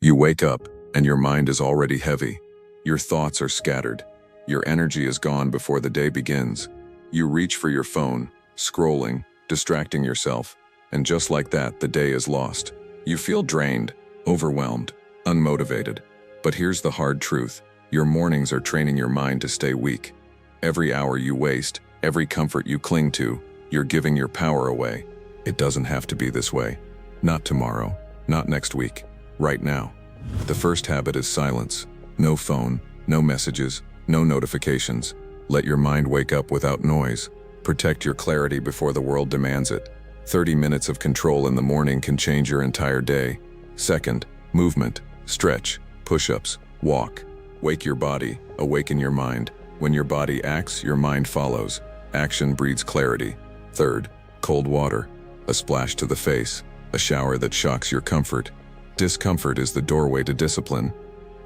You wake up, and your mind is already heavy. Your thoughts are scattered. Your energy is gone before the day begins. You reach for your phone, scrolling, distracting yourself, and just like that, the day is lost. You feel drained, overwhelmed, unmotivated. But here's the hard truth. Your mornings are training your mind to stay weak. Every hour you waste, every comfort you cling to, you're giving your power away. It doesn't have to be this way. Not tomorrow, not next week, right now. The first habit is silence. No phone, no messages, no notifications. Let your mind wake up without noise. Protect your clarity before the world demands it. 30 minutes of control in the morning can change your entire day. Second, movement. Stretch, push-ups, walk. Wake your body, awaken your mind. When your body acts, your mind follows. Action breeds clarity. Third, cold water. A splash to the face. A shower that shocks your comfort. Discomfort is the doorway to discipline.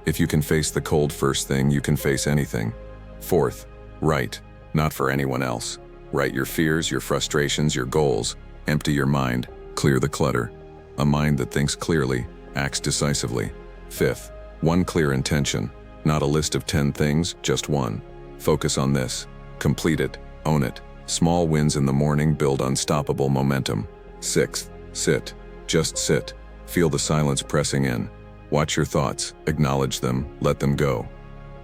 If you can face the cold first thing, you can face anything. Fourth, write. Not for anyone else. Write your fears, your frustrations, your goals. Empty your mind. Clear the clutter. A mind that thinks clearly, acts decisively. Fifth, one clear intention. Not a list of 10 things, just one. Focus on this. Complete it. Own it. Small wins in the morning build unstoppable momentum. Sixth, sit. Just sit. Feel the silence pressing in. Watch your thoughts. Acknowledge them. Let them go.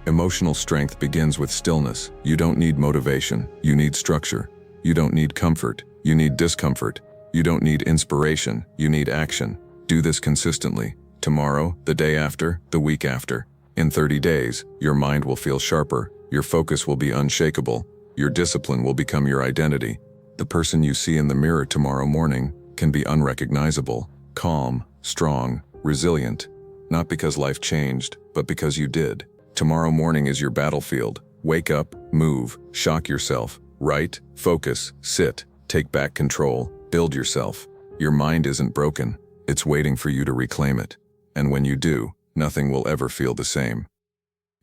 Emotional strength begins with stillness. You don't need motivation. You need structure. You don't need comfort. You need discomfort. You don't need inspiration. You need action. Do this consistently. Tomorrow, the day after, the week after. In 30 days, your mind will feel sharper. Your focus will be unshakable. Your discipline will become your identity. The person you see in the mirror tomorrow morning can be unrecognizable, calm, strong, resilient. Not because life changed, but because you did. Tomorrow morning is your battlefield. Wake up, move, shock yourself, write, focus, sit, take back control, build yourself. Your mind isn't broken. It's waiting for you to reclaim it. And when you do, nothing will ever feel the same.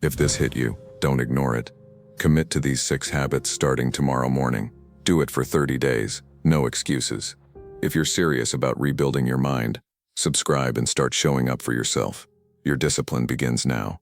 If this hit you, don't ignore it. Commit to these 6 habits starting tomorrow morning. Do it for 30 days. No excuses. If you're serious about rebuilding your mind, subscribe and start showing up for yourself. Your discipline begins now.